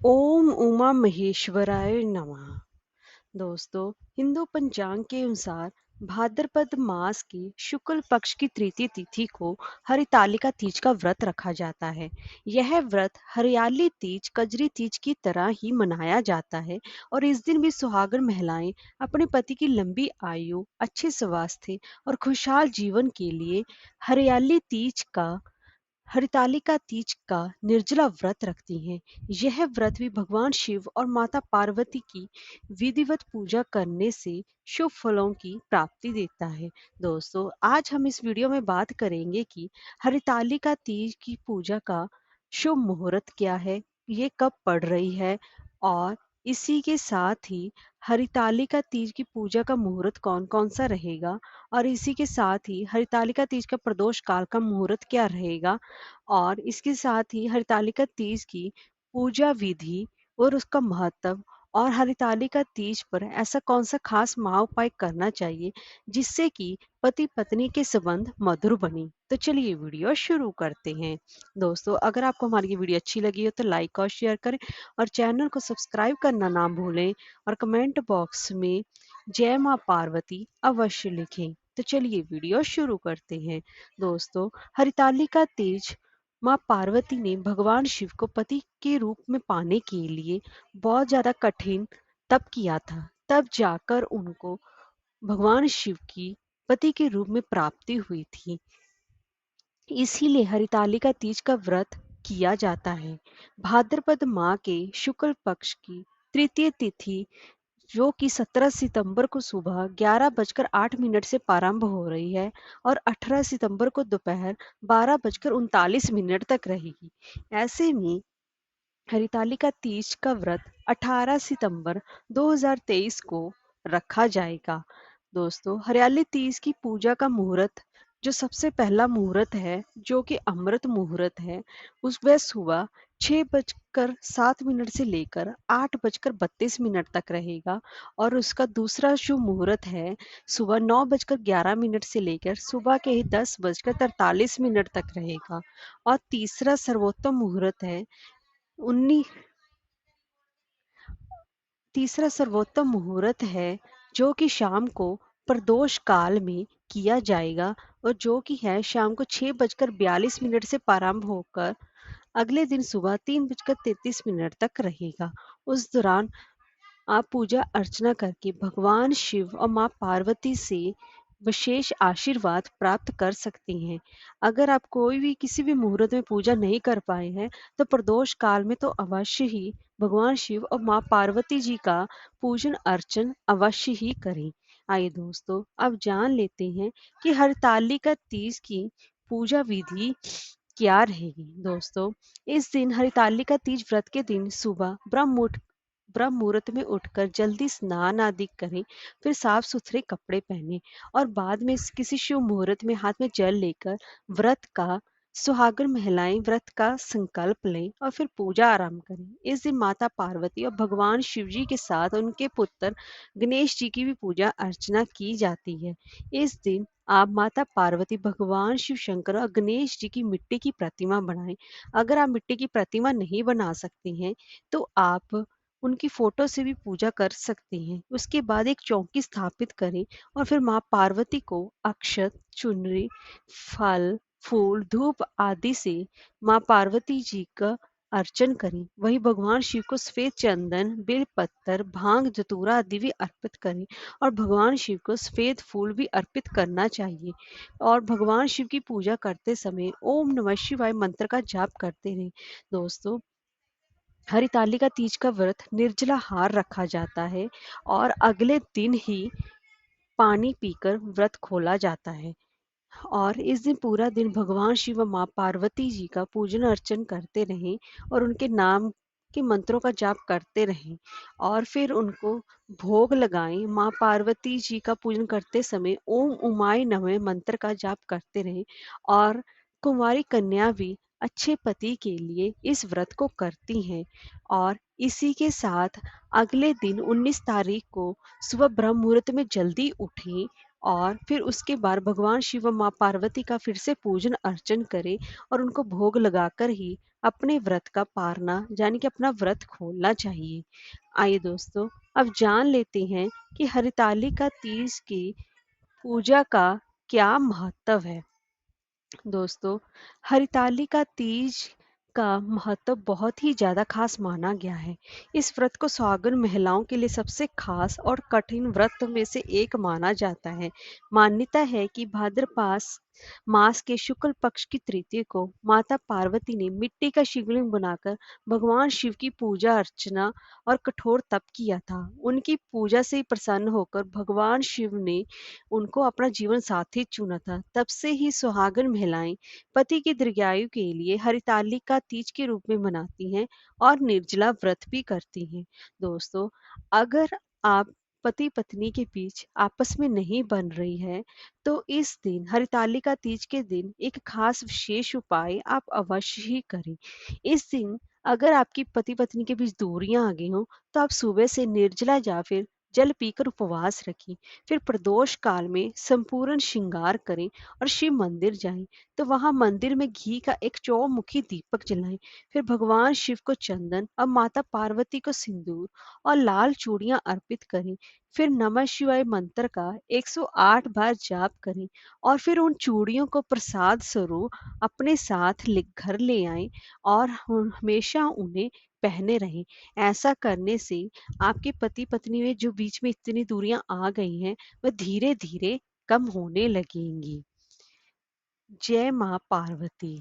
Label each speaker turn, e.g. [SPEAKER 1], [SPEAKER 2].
[SPEAKER 1] ओम उमा महेश्वराय नमः। दोस्तों, हिंदू पंचांग के अनुसार भाद्रपद मास की शुक्ल पक्ष की तृतीय तिथि को हरितालिका तीज का व्रत रखा जाता है। यह व्रत हरियाली तीज, कजरी तीज की तरह ही मनाया जाता है और इस दिन भी सुहागन महिलाएं अपने पति की लंबी आयु, अच्छे स्वास्थ्य और खुशहाल जीवन के लिए हरितालिका तीज का निर्जला व्रत रखती हैं। यह व्रत भी भगवान शिव और माता पार्वती की विधिवत पूजा करने से शुभ फलों की प्राप्ति देता है। दोस्तों, आज हम इस वीडियो में बात करेंगे कि हरितालिका तीज की पूजा का शुभ मुहूर्त क्या है, ये कब पड़ रही है और इसी के साथ ही हरितालिका तीज की पूजा का मुहूर्त कौन कौन सा रहेगा और इसी के साथ ही हरितालिका तीज का प्रदोष काल का मुहूर्त क्या रहेगा और इसके साथ ही हरितालिका तीज की पूजा विधि और उसका महत्व और हरितालिका तीज पर ऐसा कौन सा खास महाउपाय करना चाहिए जिससे कि पति पत्नी के संबंध मधुर बने। तो चलिए वीडियो शुरू करते हैं। दोस्तों, अगर आपको हमारी ये वीडियो अच्छी लगी हो तो लाइक और शेयर करें और चैनल को सब्सक्राइब करना ना भूलें और कमेंट बॉक्स में जय माँ पार्वती अवश्य लिखें। तो चलिए वीडियो शुरू करते हैं। दोस्तों, हरितालिका तीज माँ पार्वती ने भगवान शिव को पति के रूप में पाने के लिए बहुत ज्यादा कठिन तप किया था। तब जाकर उनको भगवान शिव की पति के रूप में प्राप्ति हुई थी। इसीलिए हरितालिका तीज का व्रत किया जाता है। भाद्रपद माह के शुक्ल पक्ष की तृतीय तिथि, जो कि 17 सितंबर को सुबह 11:08 से प्रारंभ हो रही है और 18 सितंबर को दोपहर 12:39 तक रहेगी। ऐसे में हरितालिका तीज का व्रत 18 सितंबर 2023 को रखा जाएगा। दोस्तों, हरियाली तीज की पूजा का मुहूर्त, जो सबसे पहला मुहूर्त है, जो कि अमृत मुहूर्त है, उस वह सुबह 6:07 से लेकर 8:32 तक रहेगा और उसका दूसरा शुभ मुहूर्त है सुबह 9:11 से लेकर सुबह के ही 10:43 तक रहेगा और तीसरा सर्वोत्तम मुहूर्त है उन्नी तीसरा सर्वोत्तम मुहूर्त है, जो कि शाम को प्रदोष काल में किया जाएगा और जो कि है शाम को 6:42 से प्रारंभ होकर अगले दिन सुबह 3:33 तक रहेगा। उस दौरान आप पूजा अर्चना करके भगवान शिव और माँ पार्वती से विशेष आशीर्वाद प्राप्त कर सकती हैं। अगर आप कोई भी किसी भी मुहूर्त में पूजा नहीं कर पाए हैं तो प्रदोष काल में तो अवश्य ही भगवान शिव और माँ पार्वती जी का पूजन अर्चन अवश्य ही करें। आइए दोस्तों, अब जान लेते हैं कि हरतालिका तीज की पूजा विधि क्या रहेगी। दोस्तों, इस दिन हरितालिका तीज व्रत के दिन सुबह ब्रह्म मुहूर्त में उठकर जल्दी स्नान आदि करें, फिर साफ सुथरे कपड़े पहने और बाद में किसी शुभ मुहूर्त में हाथ में जल लेकर व्रत का सुहागन महिलाएं व्रत का संकल्प लें और फिर पूजा आरंभ करें। इस दिन माता पार्वती और भगवान शिव जी के साथ उनके पुत्र गणेश जी की भी पूजा अर्चना की जाती है। इस दिन आप माता पार्वती, भगवान शिव शंकर और गणेश जी की मिट्टी की प्रतिमा बनाएं। अगर आप मिट्टी की प्रतिमा नहीं बना सकते हैं तो आप उनकी फोटो से भी पूजा कर सकते हैं। उसके बाद एक चौकी स्थापित करें और फिर माँ पार्वती को अक्षत, चुनरी, फल, फूल, धूप आदि से माँ पार्वती जी का अर्चन करें। वहीं भगवान शिव को सफेद चंदन, बेल पत्तर, भांग, धतूरा आदि भी अर्पित करें और भगवान शिव को सफेद फूल भी अर्पित करना चाहिए। और भगवान शिव की पूजा करते समय ओम नमः शिवाय मंत्र का जाप करते रहें। दोस्तों, हरितालिका तीज का व्रत निर्जला हार रखा जाता है और अगले दिन ही पानी पीकर व्रत खोला जाता है और इस दिन पूरा दिन भगवान शिव व माँ पार्वती जी का पूजन अर्चन करते रहें और उनके नाम के मंत्रों का जाप करते रहें और फिर उनको भोग लगाएं। माँ पार्वती जी का पूजन करते समय ओम उमाय नमः मंत्र का जाप करते रहें और कुंवारी कन्या भी अच्छे पति के लिए इस व्रत को करती हैं। और इसी के साथ अगले दिन 19 तारीख को सुबह ब्रह्म मुहूर्त में जल्दी उठें और फिर उसके बाद भगवान शिव व माँ पार्वती का फिर से पूजन अर्चन करें और उनको भोग लगाकर ही अपने व्रत का पारना यानी कि अपना व्रत खोलना चाहिए। आइए दोस्तों, अब जान लेते हैं कि हरितालिका तीज की पूजा का क्या महत्व है। दोस्तों, हरितालिका तीज का महत्व बहुत ही ज़्यादा खास माना गया है। इस व्रत को सुहागन महिलाओं के लिए सबसे खास और कठिन व्रत में से एक माना जाता है। मान्यता है कि भाद्रपास मास के शुक्ल पक्ष की तृतीया को माता पार्वती ने मिट्टी का शिवलिंग बनाकर भगवान शिव की पूजा अर्चना और कठोर तप किया था। उनकी पूजा से प्रसन्न होकर भगवान शिव ने उनको अपना जीवन साथी चुना था। तब से ही सुहागन महिलाएं पति की दीर्घायु के लिए हरितालिका तीज के रूप में मनाती हैं और निर्जला व्रत भी करती हैं। दोस्तों, अगर आप पति पत्नी के बीच आपस में नहीं बन रही है, तो इस दिन हरितालिका तीज के दिन एक खास विशेष उपाय आप अवश्य ही करें। इस दिन अगर आपकी पति पत्नी के बीच दूरियां आ गई हों, तो आप सुबह से निर्जला या फिर जल पीकर उपवास रखें। फिर प्रदोष काल में संपूर्ण श्रृंगार करें और शिव मंदिर जाएं। तो वहां मंदिर में घी का एक चौमुखी दीपक जलाएं। फिर भगवान शिव को चंदन और माता पार्वती को सिंदूर और लाल चूड़ियां अर्पित करें। फिर नमः शिवाय मंत्र का 108 बार जाप करें और फिर उन चूड़ियों को प्रसाद स्वरूप अपने साथ घर ले आएं और हमेशा उन्हें पहने रहें। ऐसा करने से आपके पति पत्नी में जो बीच में इतनी दूरियां आ गई हैं, वह धीरे धीरे कम होने लगेंगी। जय माँ पार्वती।